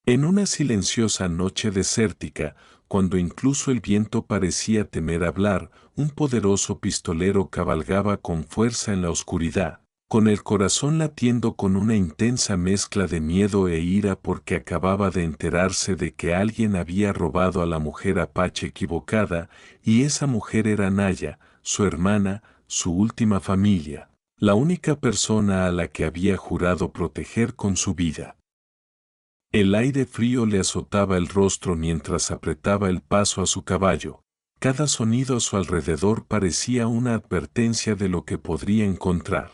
En una silenciosa noche desértica, cuando incluso el viento parecía temer hablar, un poderoso pistolero cabalgaba con fuerza en la oscuridad, con el corazón latiendo con una intensa mezcla de miedo e ira porque acababa de enterarse de que alguien había robado a la mujer apache equivocada, y esa mujer era Naya, su hermana, su última familia, la única persona a la que había jurado proteger con su vida. El aire frío le azotaba el rostro mientras apretaba el paso a su caballo. Cada sonido a su alrededor parecía una advertencia de lo que podría encontrar.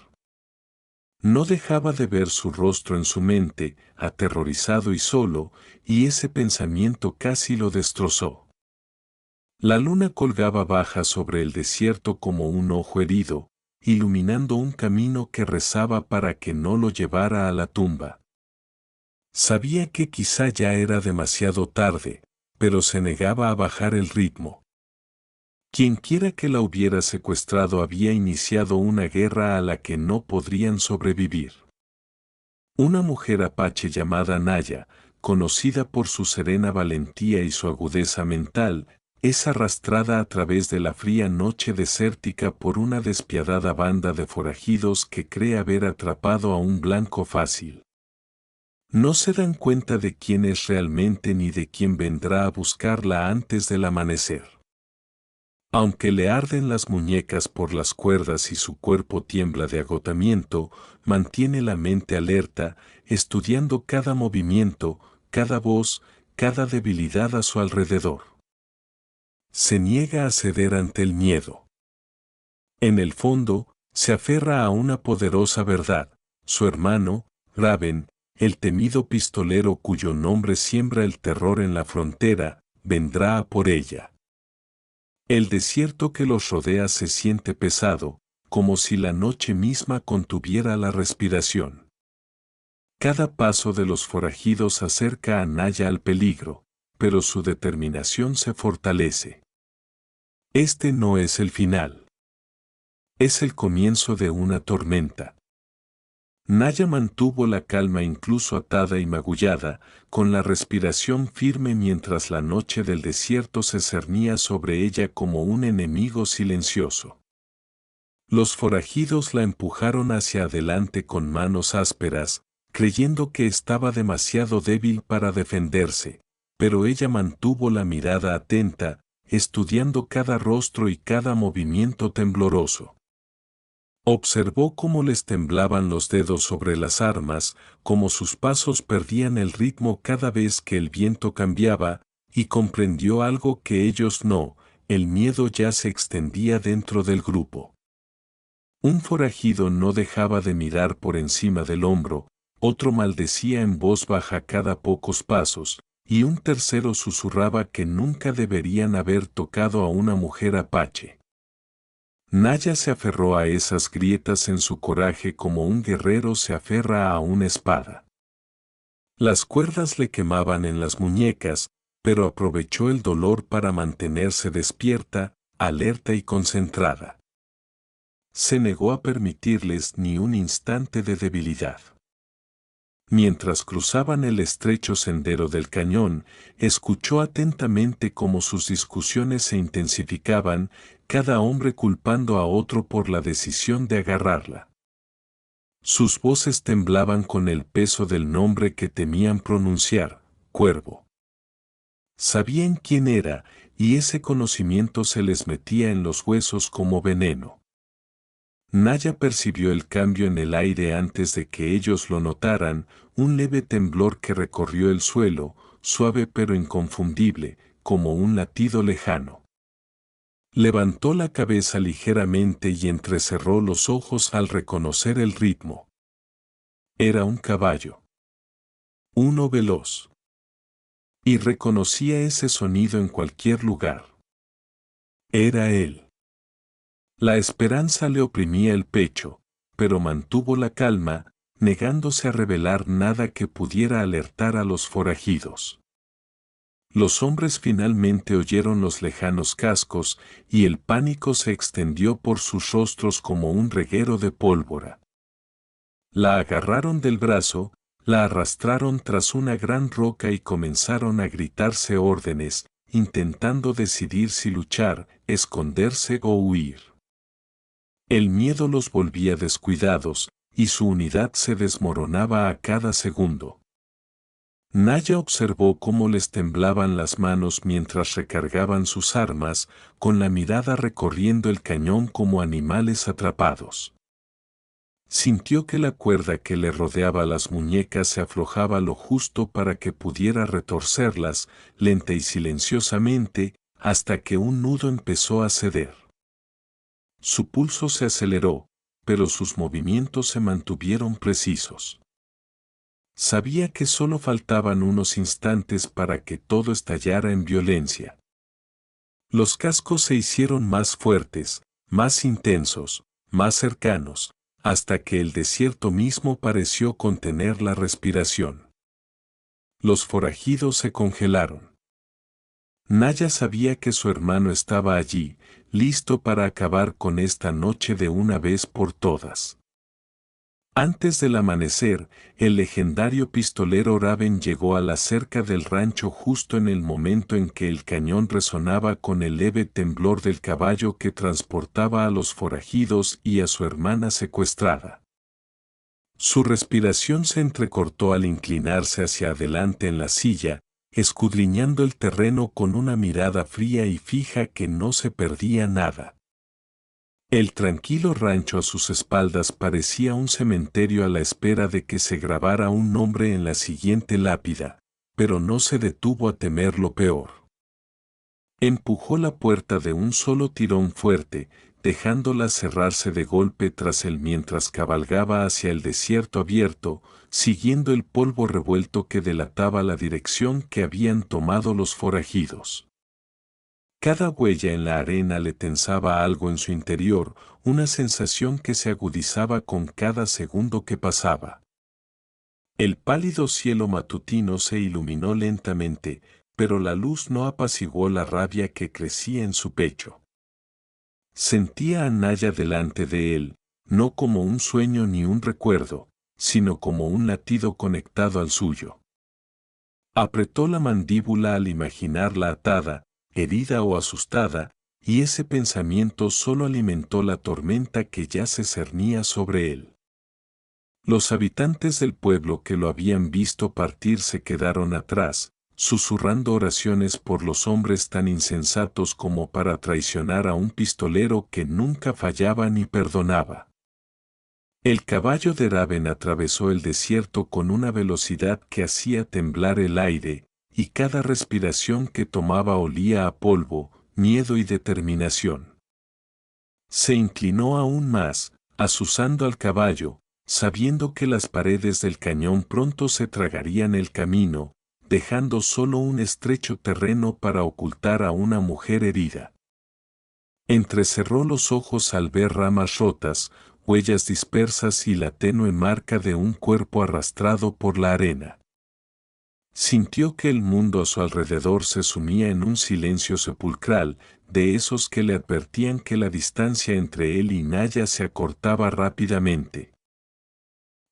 No dejaba de ver su rostro en su mente, aterrorizado y solo, y ese pensamiento casi lo destrozó. La luna colgaba baja sobre el desierto como un ojo herido, iluminando un camino que rezaba para que no lo llevara a la tumba. Sabía que quizá ya era demasiado tarde, pero se negaba a bajar el ritmo. Quienquiera que la hubiera secuestrado había iniciado una guerra a la que no podrían sobrevivir. Una mujer apache llamada Naya, conocida por su serena valentía y su agudeza mental, es arrastrada a través de la fría noche desértica por una despiadada banda de forajidos que cree haber atrapado a un blanco fácil. No se dan cuenta de quién es realmente ni de quién vendrá a buscarla antes del amanecer. Aunque le arden las muñecas por las cuerdas y su cuerpo tiembla de agotamiento, mantiene la mente alerta, estudiando cada movimiento, cada voz, cada debilidad a su alrededor. Se niega a ceder ante el miedo. En el fondo, se aferra a una poderosa verdad: su hermano, Raven, el temido pistolero cuyo nombre siembra el terror en la frontera, vendrá a por ella. El desierto que los rodea se siente pesado, como si la noche misma contuviera la respiración. Cada paso de los forajidos acerca a Naya al peligro, pero su determinación se fortalece. Este no es el final. Es el comienzo de una tormenta. Naya mantuvo la calma incluso atada y magullada, con la respiración firme mientras la noche del desierto se cernía sobre ella como un enemigo silencioso. Los forajidos la empujaron hacia adelante con manos ásperas, creyendo que estaba demasiado débil para defenderse, pero ella mantuvo la mirada atenta, estudiando cada rostro y cada movimiento tembloroso. Observó cómo les temblaban los dedos sobre las armas, cómo sus pasos perdían el ritmo cada vez que el viento cambiaba, y comprendió algo que ellos no: el miedo ya se extendía dentro del grupo. Un forajido no dejaba de mirar por encima del hombro, otro maldecía en voz baja cada pocos pasos, y un tercero susurraba que nunca deberían haber tocado a una mujer apache. Naya se aferró a esas grietas en su coraje como un guerrero se aferra a una espada. Las cuerdas le quemaban en las muñecas, pero aprovechó el dolor para mantenerse despierta, alerta y concentrada. Se negó a permitirles ni un instante de debilidad. Mientras cruzaban el estrecho sendero del cañón, escuchó atentamente cómo sus discusiones se intensificaban, cada hombre culpando a otro por la decisión de agarrarla. Sus voces temblaban con el peso del nombre que temían pronunciar: Cuervo. Sabían quién era, y ese conocimiento se les metía en los huesos como veneno. Naya percibió el cambio en el aire antes de que ellos lo notaran, un leve temblor que recorrió el suelo, suave pero inconfundible, como un latido lejano. Levantó la cabeza ligeramente y entrecerró los ojos al reconocer el ritmo. Era un caballo. Uno veloz. Y reconocía ese sonido en cualquier lugar. Era él. La esperanza le oprimía el pecho, pero mantuvo la calma, negándose a revelar nada que pudiera alertar a los forajidos. Los hombres finalmente oyeron los lejanos cascos, y el pánico se extendió por sus rostros como un reguero de pólvora. La agarraron del brazo, La arrastraron tras una gran roca y comenzaron a gritarse órdenes, intentando decidir si luchar, esconderse o huir. El miedo los volvía descuidados, y su unidad se desmoronaba a cada segundo. Naya observó cómo les temblaban las manos mientras recargaban sus armas, con la mirada recorriendo el cañón como animales atrapados. Sintió que la cuerda que le rodeaba las muñecas se aflojaba lo justo para que pudiera retorcerlas, lenta y silenciosamente, hasta que un nudo empezó a ceder. Su pulso se aceleró, pero sus movimientos se mantuvieron precisos. Sabía que solo faltaban unos instantes para que todo estallara en violencia. Los cascos se hicieron más fuertes, más intensos, más cercanos, hasta que el desierto mismo pareció contener la respiración. Los forajidos se congelaron. Naya sabía que su hermano estaba allí, listo para acabar con esta noche de una vez por todas. Antes del amanecer, el legendario pistolero Raven llegó a la cerca del rancho justo en el momento en que el cañón resonaba con el leve temblor del caballo que transportaba a los forajidos y a su hermana secuestrada. Su respiración se entrecortó al inclinarse hacia adelante en la silla, escudriñando el terreno con una mirada fría y fija que no se perdía nada. El tranquilo rancho a sus espaldas parecía un cementerio a la espera de que se grabara un nombre en la siguiente lápida, pero no se detuvo a temer lo peor. Empujó la puerta de un solo tirón fuerte, dejándola cerrarse de golpe tras él mientras cabalgaba hacia el desierto abierto, siguiendo el polvo revuelto que delataba la dirección que habían tomado los forajidos. Cada huella en la arena le tensaba algo en su interior, una sensación que se agudizaba con cada segundo que pasaba. El pálido cielo matutino se iluminó lentamente, pero la luz no apaciguó la rabia que crecía en su pecho. Sentía a Naya delante de él, no como un sueño ni un recuerdo, sino como un latido conectado al suyo. Apretó la mandíbula al imaginarla atada, herida o asustada, y ese pensamiento solo alimentó la tormenta que ya se cernía sobre él. Los habitantes del pueblo que lo habían visto partir se quedaron atrás, susurrando oraciones por los hombres tan insensatos como para traicionar a un pistolero que nunca fallaba ni perdonaba. El caballo de Raven atravesó el desierto con una velocidad que hacía temblar el aire, y cada respiración que tomaba olía a polvo, miedo y determinación. Se inclinó aún más, azuzando al caballo, sabiendo que las paredes del cañón pronto se tragarían el camino, dejando solo un estrecho terreno para ocultar a una mujer herida. Entrecerró los ojos al ver ramas rotas, huellas dispersas y la tenue marca de un cuerpo arrastrado por la arena. Sintió que el mundo a su alrededor se sumía en un silencio sepulcral, de esos que le advertían que la distancia entre él y Naya se acortaba rápidamente.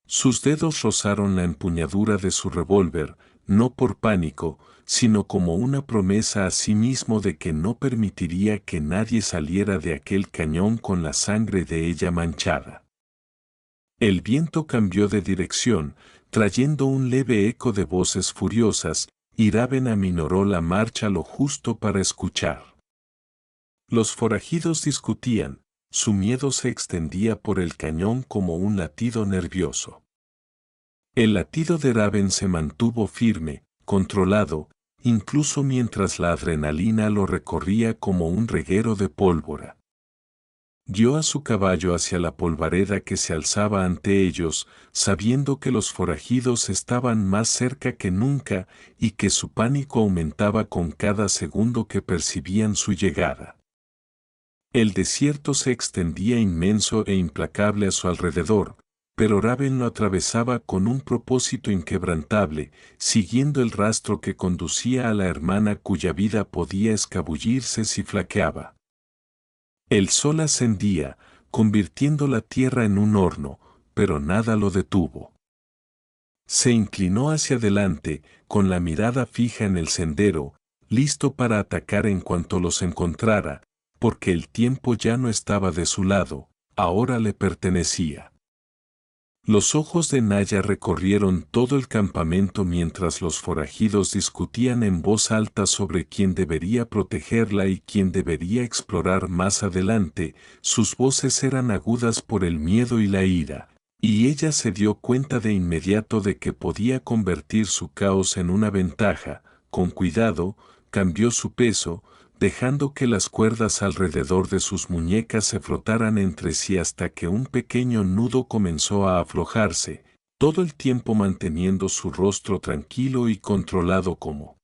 Sus dedos rozaron la empuñadura de su revólver, no por pánico, sino como una promesa a sí mismo de que no permitiría que nadie saliera de aquel cañón con la sangre de ella manchada. El viento cambió de dirección, trayendo un leve eco de voces furiosas, y Raven aminoró la marcha lo justo para escuchar. Los forajidos discutían, su miedo se extendía por el cañón como un latido nervioso. El latido de Raven se mantuvo firme, controlado, incluso mientras la adrenalina lo recorría como un reguero de pólvora. Guió a su caballo hacia la polvareda que se alzaba ante ellos, sabiendo que los forajidos estaban más cerca que nunca y que su pánico aumentaba con cada segundo que percibían su llegada. El desierto se extendía inmenso e implacable a su alrededor, pero Raven lo atravesaba con un propósito inquebrantable, siguiendo el rastro que conducía a la hermana cuya vida podía escabullirse si flaqueaba. El sol ascendía, convirtiendo la tierra en un horno, pero nada lo detuvo. Se inclinó hacia adelante, con la mirada fija en el sendero, listo para atacar en cuanto los encontrara, porque el tiempo ya no estaba de su lado, ahora le pertenecía. Los ojos de Naya recorrieron todo el campamento mientras los forajidos discutían en voz alta sobre quién debería protegerla y quién debería explorar más adelante. Sus voces eran agudas por el miedo y la ira, y ella se dio cuenta de inmediato de que podía convertir su caos en una ventaja. Con cuidado, cambió su peso, dejando que las cuerdas alrededor de sus muñecas se frotaran entre sí hasta que un pequeño nudo comenzó a aflojarse, todo el tiempo manteniendo su rostro tranquilo y controlado como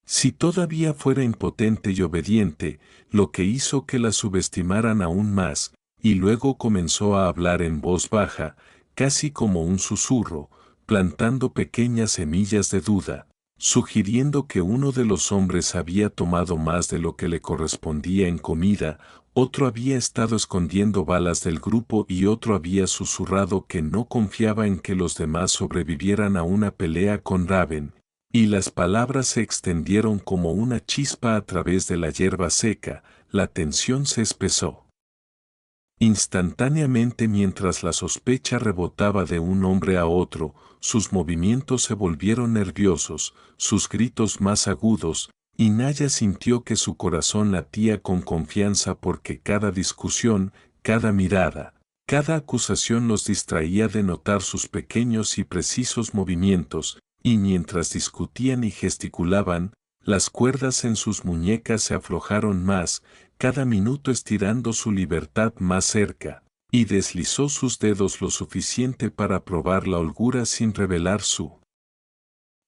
si todavía fuera impotente y obediente, lo que hizo que la subestimaran aún más, y luego comenzó a hablar en voz baja, casi como un susurro, plantando pequeñas semillas de duda, sugiriendo que uno de los hombres había tomado más de lo que le correspondía en comida, otro había estado escondiendo balas del grupo y otro había susurrado que no confiaba en que los demás sobrevivieran a una pelea con Raven, y las palabras se extendieron como una chispa a través de la hierba seca. La tensión se espesó. Instantáneamente, mientras la sospecha rebotaba de un hombre a otro, sus movimientos se volvieron nerviosos, sus gritos más agudos, y Naya sintió que su corazón latía con confianza porque cada discusión, cada mirada, cada acusación los distraía de notar sus pequeños y precisos movimientos, y mientras discutían y gesticulaban, las cuerdas en sus muñecas se aflojaron más, cada minuto estirando su libertad más cerca, y deslizó sus dedos lo suficiente para probar la holgura sin revelar su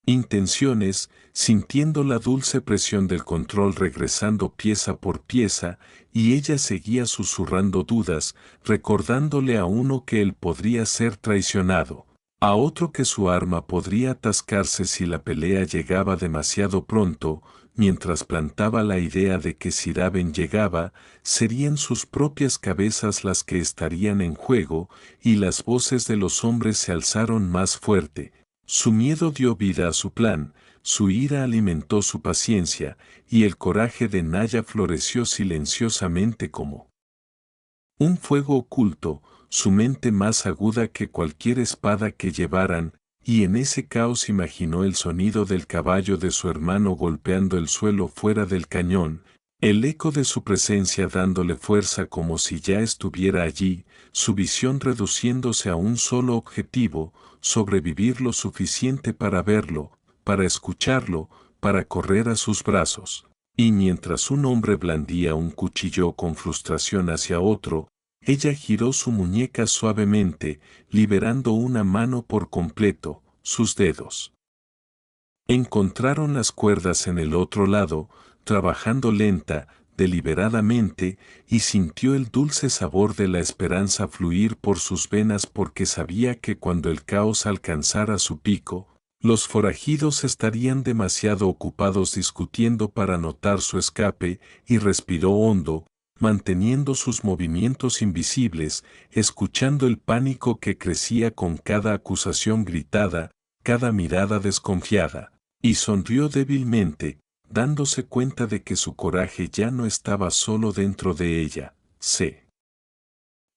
intenciones, sintiendo la dulce presión del control regresando pieza por pieza, y ella seguía susurrando dudas, recordándole a uno que él podría ser traicionado, a otro que su arma podría atascarse si la pelea llegaba demasiado pronto, mientras plantaba la idea de que si Raven llegaba, serían sus propias cabezas las que estarían en juego, y las voces de los hombres se alzaron más fuerte. Su miedo dio vida a su plan, su ira alimentó su paciencia, y el coraje de Naya floreció silenciosamente como un fuego oculto, su mente más aguda que cualquier espada que llevaran, y en ese caos imaginó el sonido del caballo de su hermano golpeando el suelo fuera del cañón, el eco de su presencia dándole fuerza como si ya estuviera allí, su visión reduciéndose a un solo objetivo, sobrevivir lo suficiente para verlo, para escucharlo, para correr a sus brazos. Y mientras un hombre blandía un cuchillo con frustración hacia otro, ella giró su muñeca suavemente, liberando una mano por completo, sus dedos. Encontraron las cuerdas en el otro lado, trabajando lenta, deliberadamente, y sintió el dulce sabor de la esperanza fluir por sus venas porque sabía que cuando el caos alcanzara su pico, los forajidos estarían demasiado ocupados discutiendo para notar su escape, y respiró hondo, manteniendo sus movimientos invisibles, escuchando el pánico que crecía con cada acusación gritada, cada mirada desconfiada, y sonrió débilmente, dándose cuenta de que su coraje ya no estaba solo dentro de ella, se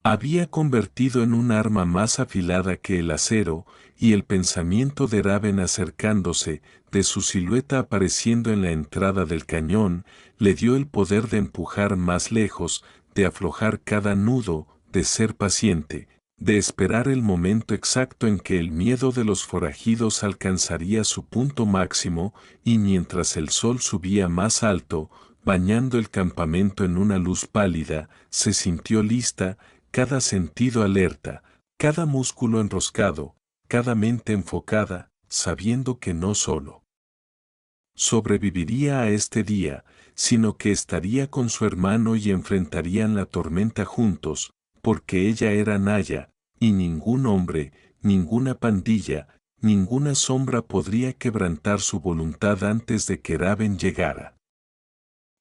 había convertido en un arma más afilada que el acero, y el pensamiento de Raven acercándose, de su silueta apareciendo en la entrada del cañón, le dio el poder de empujar más lejos, de aflojar cada nudo, de ser paciente, de esperar el momento exacto en que el miedo de los forajidos alcanzaría su punto máximo, y mientras el sol subía más alto, bañando el campamento en una luz pálida, se sintió lista, cada sentido alerta, cada músculo enroscado, cada mente enfocada, sabiendo que no solo sobreviviría a este día, sino que estaría con su hermano y enfrentarían la tormenta juntos, porque ella era Naya, y ningún hombre, ninguna pandilla, ninguna sombra podría quebrantar su voluntad antes de que Raven llegara.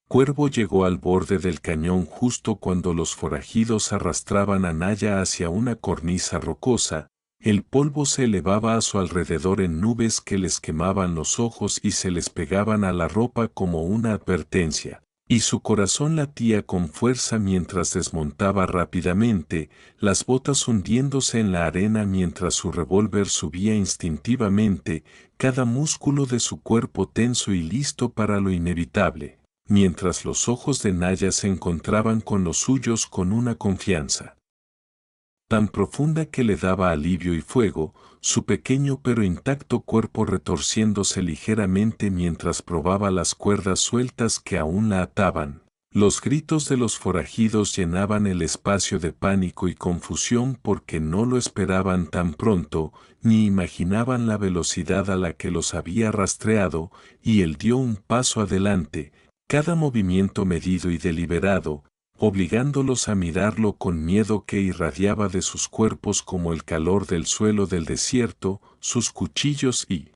Cuervo llegó al borde del cañón justo cuando los forajidos arrastraban a Naya hacia una cornisa rocosa, El polvo se elevaba a su alrededor en nubes que les quemaban los ojos y se les pegaban a la ropa como una advertencia. Y su corazón latía con fuerza mientras desmontaba rápidamente, las botas hundiéndose en la arena mientras su revólver subía instintivamente, cada músculo de su cuerpo tenso y listo para lo inevitable, mientras los ojos de Naya se encontraban con los suyos con una confianza tan profunda que le daba alivio y fuego, su pequeño pero intacto cuerpo retorciéndose ligeramente mientras probaba las cuerdas sueltas que aún la ataban. Los gritos de los forajidos llenaban el espacio de pánico y confusión porque no lo esperaban tan pronto, ni imaginaban la velocidad a la que los había rastreado, y él dio un paso adelante, cada movimiento medido y deliberado, obligándolos a mirarlo con miedo que irradiaba de sus cuerpos como el calor del suelo del desierto, sus cuchillos y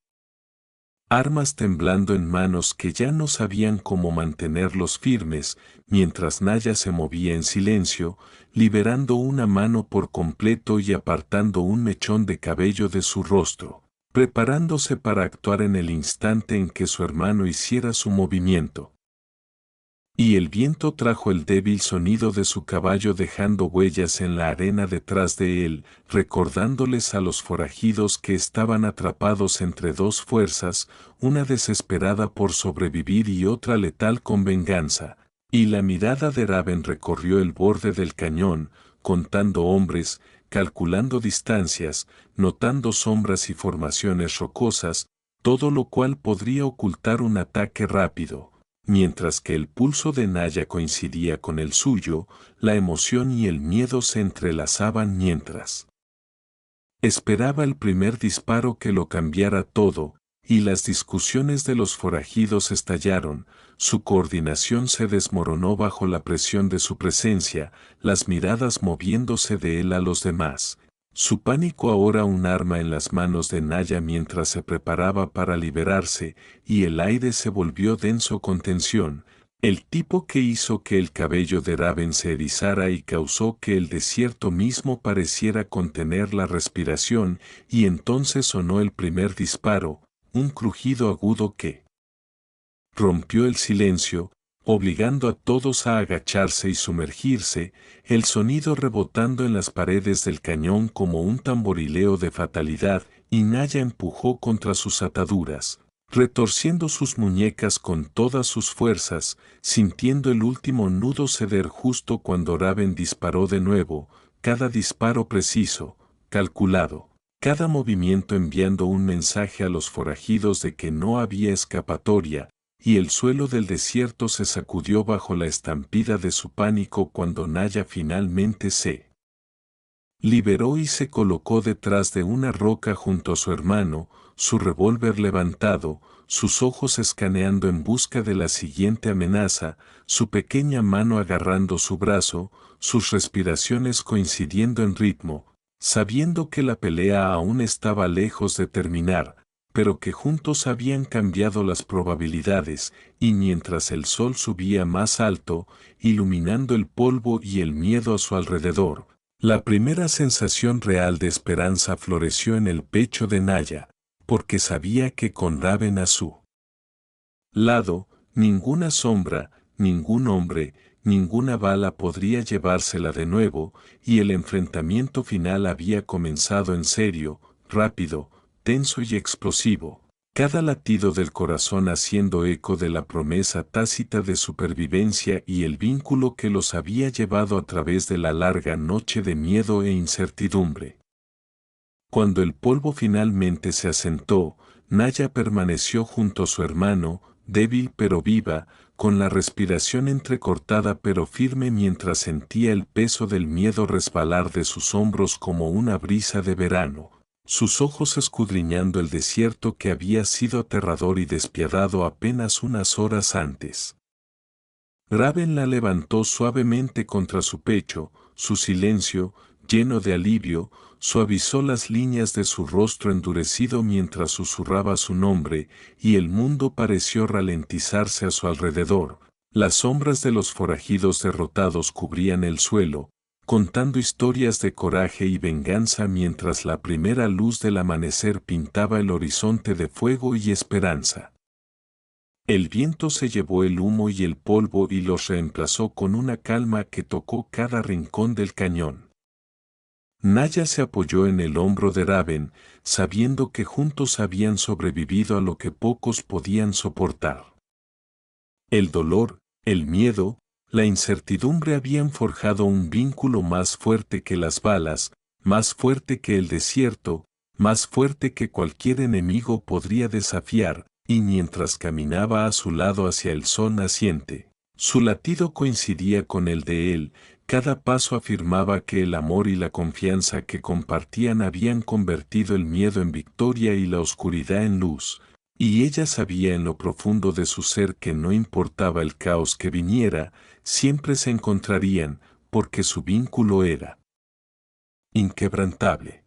armas temblando en manos que ya no sabían cómo mantenerlos firmes, mientras Naya se movía en silencio, liberando una mano por completo y apartando un mechón de cabello de su rostro, preparándose para actuar en el instante en que su hermano hiciera su movimiento. Y el viento trajo el débil sonido de su caballo dejando huellas en la arena detrás de él, recordándoles a los forajidos que estaban atrapados entre dos fuerzas, una desesperada por sobrevivir y otra letal con venganza. Y la mirada de Raven recorrió el borde del cañón, contando hombres, calculando distancias, notando sombras y formaciones rocosas, todo lo cual podría ocultar un ataque rápido. Mientras que el pulso de Naya coincidía con el suyo, la emoción y el miedo se entrelazaban mientras esperaba el primer disparo que lo cambiara todo, y las discusiones de los forajidos estallaron, su coordinación se desmoronó bajo la presión de su presencia, las miradas moviéndose de él a los demás. Su pánico ahora un arma en las manos de Naya mientras se preparaba para liberarse, y el aire se volvió denso con tensión, el tipo que hizo que el cabello de Raven se erizara y causó que el desierto mismo pareciera contener la respiración, y entonces sonó el primer disparo, un crujido agudo que rompió el silencio, obligando a todos a agacharse y sumergirse, el sonido rebotando en las paredes del cañón como un tamborileo de fatalidad, y Naya empujó contra sus ataduras, retorciendo sus muñecas con todas sus fuerzas, sintiendo el último nudo ceder justo cuando Raven disparó de nuevo, cada disparo preciso, calculado. Cada movimiento enviando un mensaje a los forajidos de que no había escapatoria, y el suelo del desierto se sacudió bajo la estampida de su pánico cuando Naya finalmente se liberó y se colocó detrás de una roca junto a su hermano, su revólver levantado, sus ojos escaneando en busca de la siguiente amenaza, su pequeña mano agarrando su brazo, sus respiraciones coincidiendo en ritmo, sabiendo que la pelea aún estaba lejos de terminar, pero que juntos habían cambiado las probabilidades, y mientras el sol subía más alto, iluminando el polvo y el miedo a su alrededor, la primera sensación real de esperanza floreció en el pecho de Naya, porque sabía que con Raven a su lado, ninguna sombra, ningún hombre, ninguna bala podría llevársela de nuevo, y el enfrentamiento final había comenzado en serio, rápido, tenso y explosivo, cada latido del corazón haciendo eco de la promesa tácita de supervivencia y el vínculo que los había llevado a través de la larga noche de miedo e incertidumbre. Cuando el polvo finalmente se asentó, Naya permaneció junto a su hermano, débil pero viva, con la respiración entrecortada pero firme mientras sentía el peso del miedo resbalar de sus hombros como una brisa de verano, sus ojos escudriñando el desierto que había sido aterrador y despiadado apenas unas horas antes. Raven la levantó suavemente contra su pecho, su silencio, lleno de alivio, suavizó las líneas de su rostro endurecido mientras susurraba su nombre, y el mundo pareció ralentizarse a su alrededor. Las sombras de los forajidos derrotados cubrían el suelo, contando historias de coraje y venganza mientras la primera luz del amanecer pintaba el horizonte de fuego y esperanza. El viento se llevó el humo y el polvo y los reemplazó con una calma que tocó cada rincón del cañón. Naya se apoyó en el hombro de Raven, sabiendo que juntos habían sobrevivido a lo que pocos podían soportar. El dolor, el miedo, la incertidumbre habían forjado un vínculo más fuerte que las balas, más fuerte que el desierto, más fuerte que cualquier enemigo podría desafiar, y mientras caminaba a su lado hacia el sol naciente, su latido coincidía con el de él, cada paso afirmaba que el amor y la confianza que compartían habían convertido el miedo en victoria y la oscuridad en luz. Y ella sabía en lo profundo de su ser que no importaba el caos que viniera, siempre se encontrarían, porque su vínculo era inquebrantable.